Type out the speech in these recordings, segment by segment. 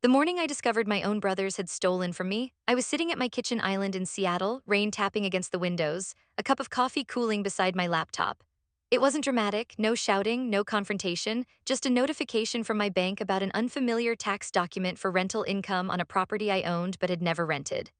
The morning I discovered my own brothers had stolen from me, I was sitting at my kitchen island in Seattle, rain tapping against the windows, a cup of coffee cooling beside my laptop. It wasn't dramatic, no shouting, no confrontation, just a notification from my bank about an unfamiliar tax document for rental income on a property I owned but had never rented.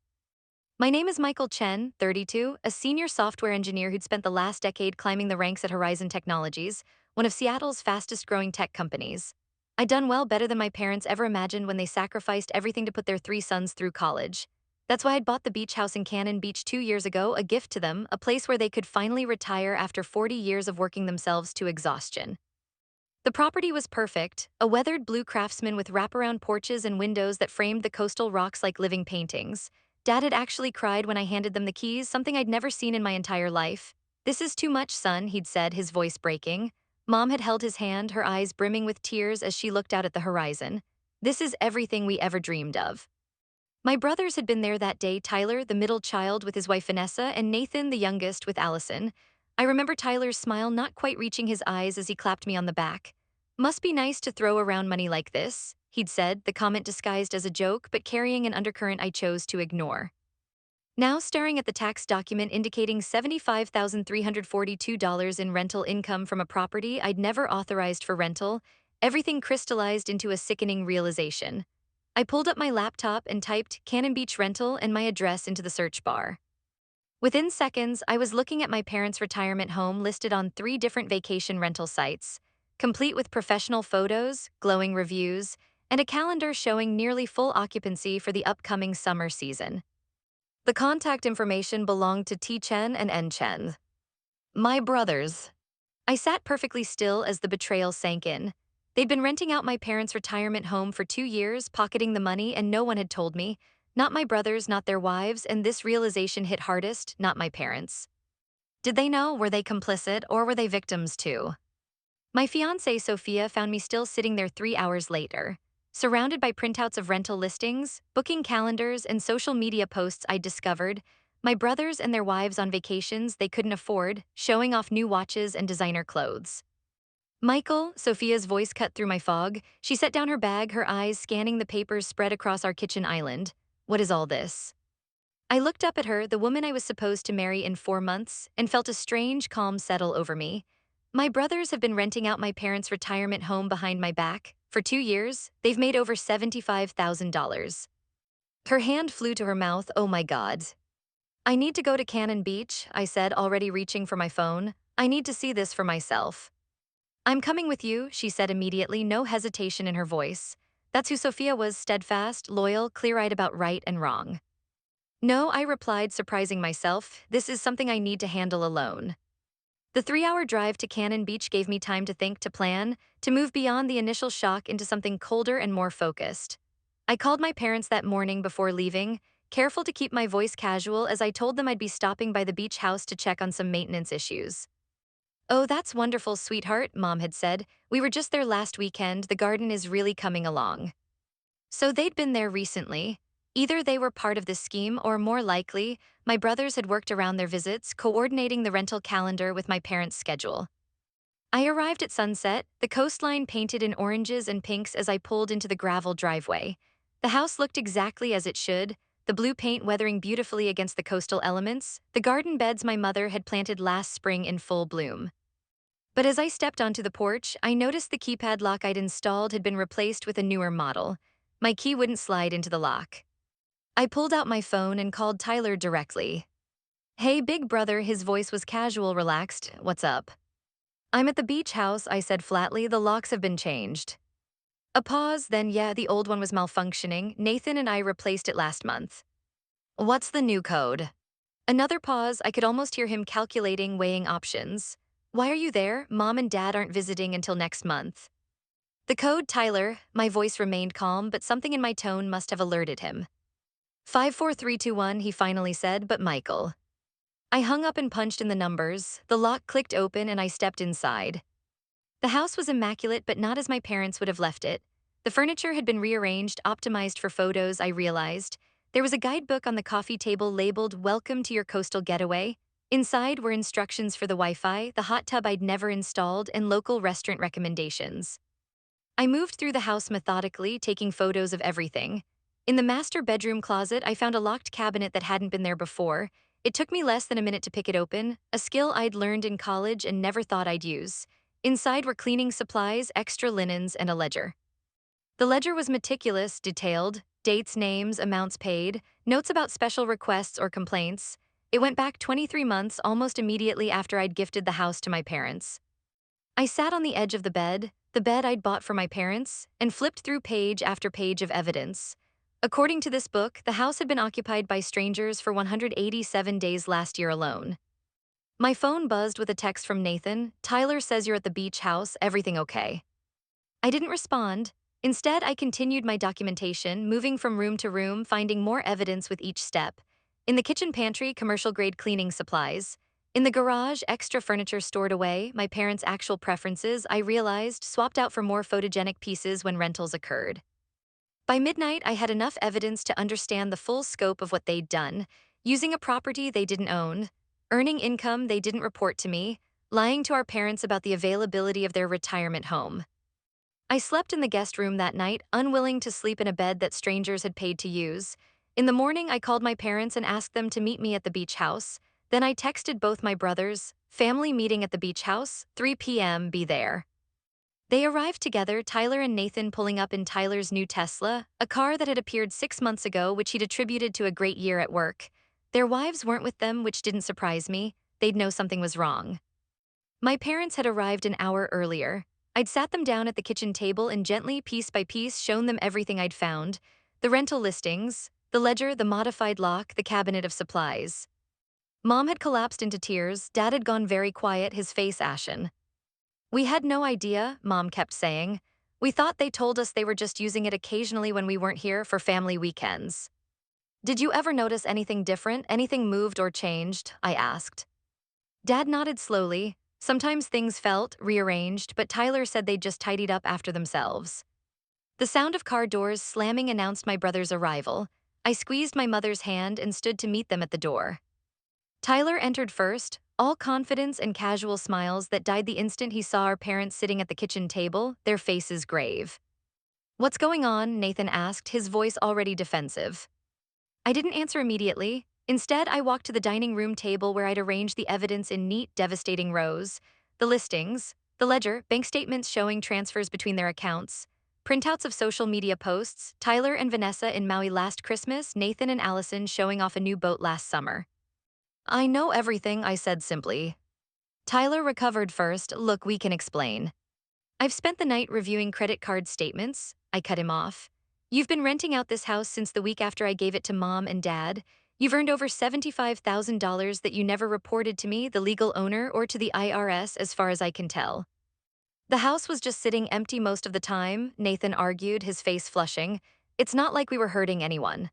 My name is Michael Chen, 32, a senior software engineer who'd spent the last decade climbing the ranks at Horizon Technologies, one of Seattle's fastest growing tech companies. I'd done well, better than my parents ever imagined when they sacrificed everything to put their three sons through college. That's why I'd bought the beach house in Cannon Beach 2 years ago, a gift to them, a place where they could finally retire after 40 years of working themselves to exhaustion. The property was perfect, a weathered blue craftsman with wraparound porches and windows that framed the coastal rocks like living paintings. Dad had actually cried when I handed them the keys, something I'd never seen in my entire life. "This is too much, son," he'd said, his voice breaking. Mom had held his hand, her eyes brimming with tears as she looked out at the horizon. "This is everything we ever dreamed of." My brothers had been there that day, Tyler, the middle child with his wife Vanessa, and Nathan, the youngest, with Allison. I remember Tyler's smile not quite reaching his eyes as he clapped me on the back. "Must be nice to throw around money like this," he'd said, the comment disguised as a joke but carrying an undercurrent I chose to ignore. Now staring at the tax document indicating $75,342 in rental income from a property I'd never authorized for rental, everything crystallized into a sickening realization. I pulled up my laptop and typed Cannon Beach Rental and my address into the search bar. Within seconds, I was looking at my parents' retirement home listed on 3 different vacation rental sites, complete with professional photos, glowing reviews, and a calendar showing nearly full occupancy for the upcoming summer season. The contact information belonged to T. Chen and N. Chen. My brothers. I sat perfectly still as the betrayal sank in. They'd been renting out my parents' retirement home for 2 years, pocketing the money, and no one had told me. Not my brothers, not their wives, and this realization hit hardest, not my parents. Did they know? Were they complicit, or were they victims too? My fiancée, Sophia, found me still sitting there 3 hours later. Surrounded by printouts of rental listings, booking calendars, and social media posts I'd discovered, my brothers and their wives on vacations they couldn't afford, showing off new watches and designer clothes. "Michael," Sophia's voice cut through my fog. She set down her bag, her eyes scanning the papers spread across our kitchen island. "What is all this?" I looked up at her, the woman I was supposed to marry in 4 months, and felt a strange calm settle over me. "My brothers have been renting out my parents' retirement home behind my back. For 2 years, they've made over $75,000. Her hand flew to her mouth. "Oh my God. I need to go to Cannon Beach," I said, already reaching for my phone. "I need to see this for myself." "I'm coming with you," she said immediately, no hesitation in her voice. That's who Sophia was, steadfast, loyal, clear-eyed about right and wrong. "No," I replied, surprising myself. "This is something I need to handle alone." The 3 hour drive to Cannon Beach gave me time to think, to plan, to move beyond the initial shock into something colder and more focused. I called my parents that morning before leaving, careful to keep my voice casual as I told them I'd be stopping by the beach house to check on some maintenance issues. "Oh, that's wonderful, sweetheart," Mom had said. "We were just there last weekend. The garden is really coming along." So they'd been there recently. Either they were part of this scheme, or more likely, my brothers had worked around their visits, coordinating the rental calendar with my parents' schedule. I arrived at sunset, the coastline painted in oranges and pinks as I pulled into the gravel driveway. The house looked exactly as it should, the blue paint weathering beautifully against the coastal elements, the garden beds my mother had planted last spring in full bloom. But as I stepped onto the porch, I noticed the keypad lock I'd installed had been replaced with a newer model. My key wouldn't slide into the lock. I pulled out my phone and called Tyler directly. "Hey, big brother," his voice was casual, relaxed. "What's up?" "I'm at the beach house," I said flatly. "The locks have been changed." A pause, then, "Yeah, the old one was malfunctioning. Nathan and I replaced it last month." "What's the new code?" Another pause. I could almost hear him calculating, weighing options. "Why are you there? Mom and Dad aren't visiting until next month." "The code, Tyler." My voice remained calm, but something in my tone must have alerted him. 54321, he finally said. "But Michael." I hung up and punched in the numbers. The lock clicked open and I stepped inside. The house was immaculate, but not as my parents would have left it. The furniture had been rearranged, optimized for photos, I realized. There was a guidebook on the coffee table labeled "Welcome to your coastal getaway." Inside were instructions for the Wi-Fi, the hot tub I'd never installed, and local restaurant recommendations. I moved through the house methodically, taking photos of everything. In the master bedroom closet, I found a locked cabinet that hadn't been there before. It took me less than a minute to pick it open, a skill I'd learned in college and never thought I'd use. Inside were cleaning supplies, extra linens, and a ledger. The ledger was meticulous, detailed, dates, names, amounts paid, notes about special requests or complaints. It went back 23 months, almost immediately after I'd gifted the house to my parents. I sat on the edge of the bed I'd bought for my parents, and flipped through page after page of evidence. According to this book, the house had been occupied by strangers for 187 days last year alone. My phone buzzed with a text from Nathan. Tyler says you're at the beach house, everything okay? I didn't respond. Instead, I continued my documentation, moving from room to room, finding more evidence with each step. In the kitchen pantry, commercial-grade cleaning supplies. In the garage, extra furniture stored away, my parents' actual preferences, I realized, swapped out for more photogenic pieces when rentals occurred. By midnight, I had enough evidence to understand the full scope of what they'd done, using a property they didn't own, earning income they didn't report to me, lying to our parents about the availability of their retirement home. I slept in the guest room that night, unwilling to sleep in a bed that strangers had paid to use. In the morning, I called my parents and asked them to meet me at the beach house. Then I texted both my brothers, family meeting at the beach house, 3 p.m., be there. They arrived together, Tyler and Nathan pulling up in Tyler's new Tesla, a car that had appeared 6 months ago, which he'd attributed to a great year at work. Their wives weren't with them, which didn't surprise me. They'd know something was wrong. My parents had arrived an hour earlier. I'd sat them down at the kitchen table and gently, piece by piece, shown them everything I'd found. The rental listings, the ledger, the modified lock, the cabinet of supplies. Mom had collapsed into tears. Dad had gone very quiet, his face ashen. We had no idea, Mom kept saying. We thought they told us they were just using it occasionally when we weren't here for family weekends. Did you ever notice anything different, anything moved or changed? I asked. Dad nodded slowly. Sometimes things felt rearranged, but Tyler said they'd just tidied up after themselves. The sound of car doors slamming announced my brother's arrival. I squeezed my mother's hand and stood to meet them at the door. Tyler entered first, all confidence and casual smiles that died the instant he saw our parents sitting at the kitchen table, their faces grave. What's going on? Nathan asked, his voice already defensive. I didn't answer immediately. Instead, I walked to the dining room table where I'd arranged the evidence in neat, devastating rows. The listings, the ledger, bank statements showing transfers between their accounts, printouts of social media posts, Tyler and Vanessa in Maui last Christmas, Nathan and Allison showing off a new boat last summer. I know everything, I said simply. Tyler recovered first. Look, we can explain. I've spent the night reviewing credit card statements. I cut him off. You've been renting out this house since the week after I gave it to Mom and Dad. You've earned over $75,000 that you never reported to me, the legal owner, or to the IRS, as far as I can tell. The house was just sitting empty most of the time, Nathan argued, his face flushing. It's not like we were hurting anyone.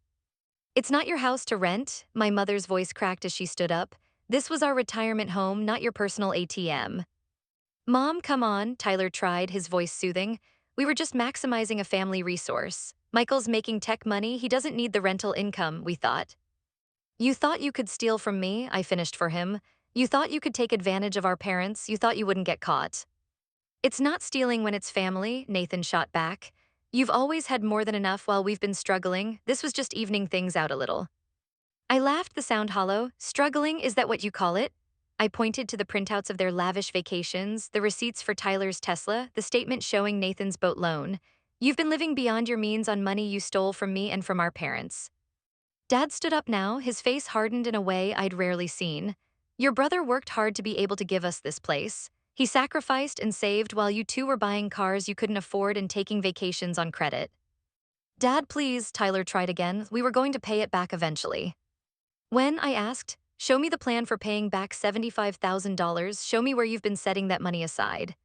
It's not your house to rent, my mother's voice cracked as she stood up. This was our retirement home, not your personal ATM. Mom, come on, Tyler tried, his voice soothing. We were just maximizing a family resource. Michael's making tech money, he doesn't need the rental income, we thought. You thought you could steal from me, I finished for him. You thought you could take advantage of our parents, you thought you wouldn't get caught. It's not stealing when it's family, Nathan shot back. You've always had more than enough while we've been struggling, this was just evening things out a little. I laughed, the sound hollow. Struggling, is that what you call it? I pointed to the printouts of their lavish vacations, the receipts for Tyler's Tesla, the statement showing Nathan's boat loan. You've been living beyond your means on money you stole from me and from our parents. Dad stood up now, his face hardened in a way I'd rarely seen. Your brother worked hard to be able to give us this place. He sacrificed and saved while you two were buying cars you couldn't afford and taking vacations on credit. Dad, please, Tyler tried again. We were going to pay it back eventually. When, I asked, show me the plan for paying back $75,000, show me where you've been setting that money aside.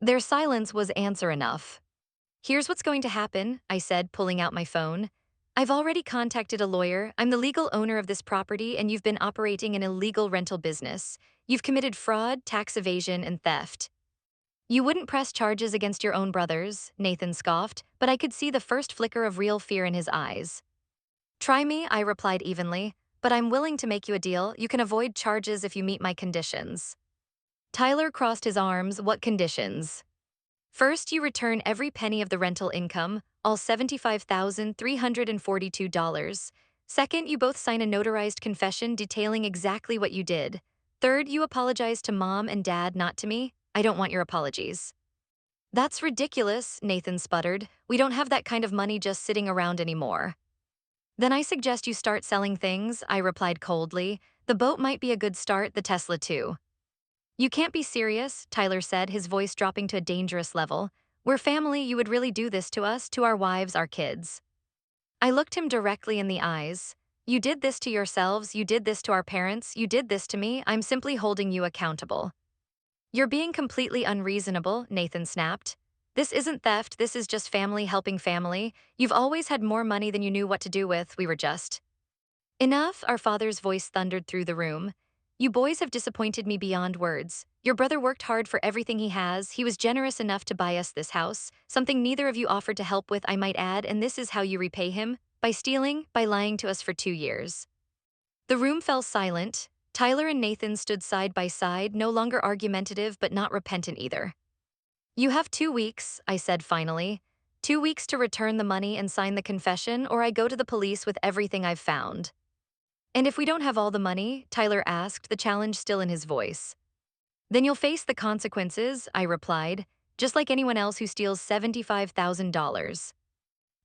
Their silence was answer enough. Here's what's going to happen, I said, pulling out my phone. I've already contacted a lawyer. I'm the legal owner of this property and you've been operating an illegal rental business. You've committed fraud, tax evasion, and theft. You wouldn't press charges against your own brothers, Nathan scoffed, but I could see the first flicker of real fear in his eyes. Try me, I replied evenly, but I'm willing to make you a deal. You can avoid charges if you meet my conditions. Tyler crossed his arms. What conditions? First, you return every penny of the rental income, all $75,342. Second, you both sign a notarized confession detailing exactly what you did. Third, you apologize to mom and dad, not to me. I don't want your apologies. That's ridiculous, Nathan sputtered. We don't have that kind of money just sitting around anymore. Then I suggest you start selling things, I replied coldly. The boat might be a good start, the Tesla too. You can't be serious, Tyler said, his voice dropping to a dangerous level. We're family, you would really do this to us, to our wives, our kids. I looked him directly in the eyes. You did this to yourselves, you did this to our parents, you did this to me, I'm simply holding you accountable. You're being completely unreasonable, Nathan snapped. This isn't theft, this is just family helping family. You've always had more money than you knew what to do with, we were just. Enough, our father's voice thundered through the room. You boys have disappointed me beyond words. Your brother worked hard for everything he has. He was generous enough to buy us this house, something neither of you offered to help with, I might add, and this is how you repay him? By stealing, by lying to us for 2 years. The room fell silent. Tyler and Nathan stood side by side, no longer argumentative but not repentant either. You have 2 weeks, I said finally. 2 weeks to return the money and sign the confession, or I go to the police with everything I've found. And if we don't have all the money, Tyler asked, the challenge still in his voice. Then you'll face the consequences, I replied, just like anyone else who steals $75,000.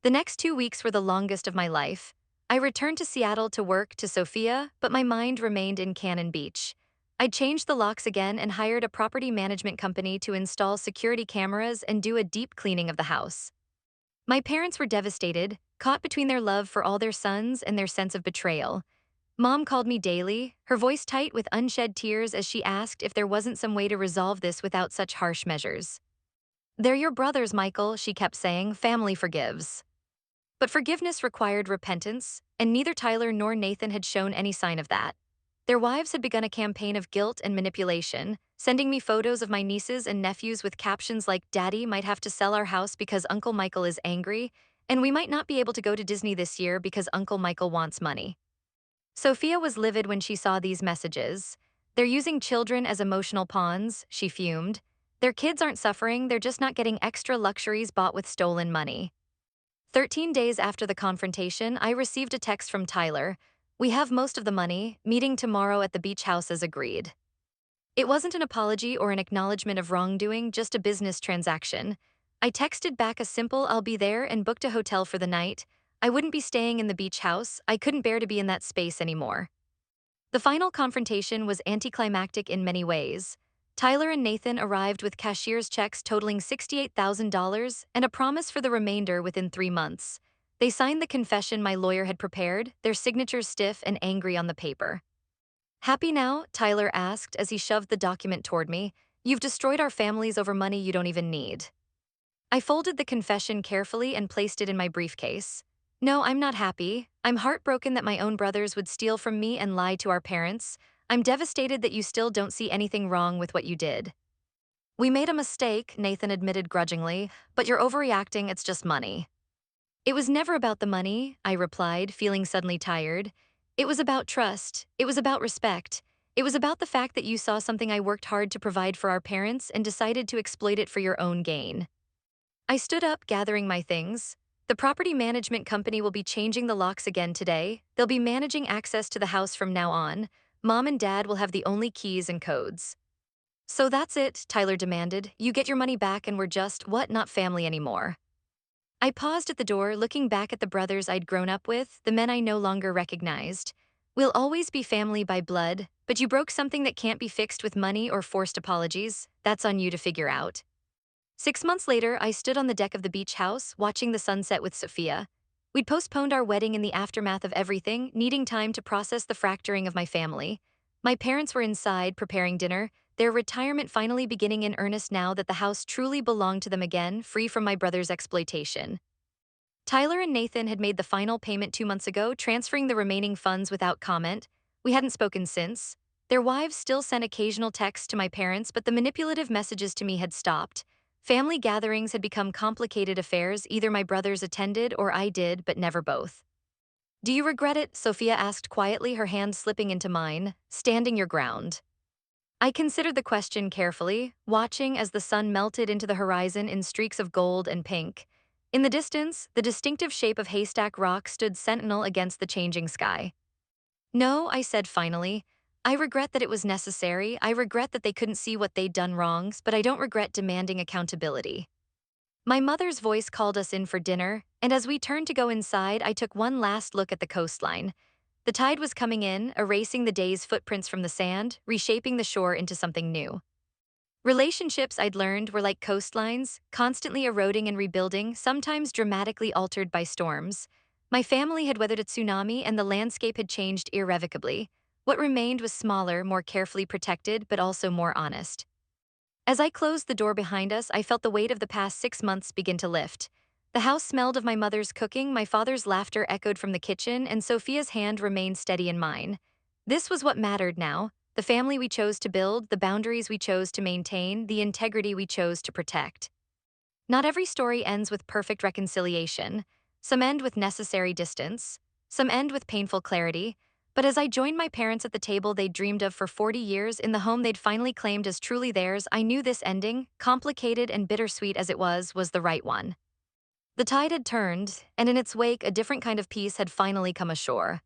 The next 2 weeks were the longest of my life. I returned to Seattle to work to Sophia, but my mind remained in Cannon Beach. I changed the locks again and hired a property management company to install security cameras and do a deep cleaning of the house. My parents were devastated, caught between their love for all their sons and their sense of betrayal. Mom called me daily, her voice tight with unshed tears as she asked if there wasn't some way to resolve this without such harsh measures. They're your brothers, Michael, she kept saying, family forgives. But forgiveness required repentance, and neither Tyler nor Nathan had shown any sign of that. Their wives had begun a campaign of guilt and manipulation, sending me photos of my nieces and nephews with captions like, Daddy might have to sell our house because Uncle Michael is angry, and we might not be able to go to Disney this year because Uncle Michael wants money. Sophia was livid when she saw these messages. They're using children as emotional pawns, she fumed. Their kids aren't suffering, they're just not getting extra luxuries bought with stolen money. 13 days after the confrontation, I received a text from Tyler. We have most of the money, meeting tomorrow at the beach house as agreed. It wasn't an apology or an acknowledgement of wrongdoing, just a business transaction. I texted back a simple I'll be there and booked a hotel for the night. I wouldn't be staying in the beach house, I couldn't bear to be in that space anymore. The final confrontation was anticlimactic in many ways. Tyler and Nathan arrived with cashier's checks totaling $68,000 and a promise for the remainder within 3 months. They signed the confession my lawyer had prepared, their signatures stiff and angry on the paper. Happy now? Tyler asked as he shoved the document toward me. You've destroyed our families over money you don't even need. I folded the confession carefully and placed it in my briefcase. No, I'm not happy. I'm heartbroken that my own brothers would steal from me and lie to our parents. I'm devastated that you still don't see anything wrong with what you did. We made a mistake, Nathan admitted grudgingly, but you're overreacting, it's just money. It was never about the money, I replied, feeling suddenly tired. It was about trust. It was about respect. It was about the fact that you saw something I worked hard to provide for our parents and decided to exploit it for your own gain. I stood up, gathering my things. The property management company will be changing the locks again today. They'll be managing access to the house from now on. Mom and Dad will have the only keys and codes. So that's it, Tyler demanded. You get your money back and we're just, what, not family anymore. I paused at the door, looking back at the brothers I'd grown up with, the men I no longer recognized. We'll always be family by blood, but you broke something that can't be fixed with money or forced apologies. That's on you to figure out. 6 months later, I stood on the deck of the beach house, watching the sunset with Sophia. We'd postponed our wedding in the aftermath of everything, needing time to process the fracturing of my family. My parents were inside, preparing dinner, their retirement finally beginning in earnest now that the house truly belonged to them again, free from my brother's exploitation. Tyler and Nathan had made the final payment 2 months ago, transferring the remaining funds without comment. We hadn't spoken since. Their wives still sent occasional texts to my parents, but the manipulative messages to me had stopped. Family gatherings had become complicated affairs, either my brothers attended or I did, but never both. Do you regret it? Sophia asked quietly, her hand slipping into mine. Standing your ground. I considered the question carefully, watching as the sun melted into the horizon in streaks of gold and pink. In the distance, the distinctive shape of Haystack Rock stood sentinel against the changing sky. No, I said finally. I regret that it was necessary. I regret that they couldn't see what they'd done wrongs, but I don't regret demanding accountability. My mother's voice called us in for dinner, and as we turned to go inside, I took one last look at the coastline. The tide was coming in, erasing the day's footprints from the sand, reshaping the shore into something new. Relationships, I'd learned, were like coastlines, constantly eroding and rebuilding, sometimes dramatically altered by storms. My family had weathered a tsunami and the landscape had changed irrevocably. What remained was smaller, more carefully protected, but also more honest. As I closed the door behind us, I felt the weight of the past 6 months begin to lift. The house smelled of my mother's cooking, my father's laughter echoed from the kitchen, and Sophia's hand remained steady in mine. This was what mattered now: the family we chose to build, the boundaries we chose to maintain, the integrity we chose to protect. Not every story ends with perfect reconciliation. Some end with necessary distance. Some end with painful clarity. But as I joined my parents at the table they'd dreamed of for 40 years in the home they'd finally claimed as truly theirs, I knew this ending, complicated and bittersweet as it was the right one. The tide had turned, and in its wake, a different kind of peace had finally come ashore.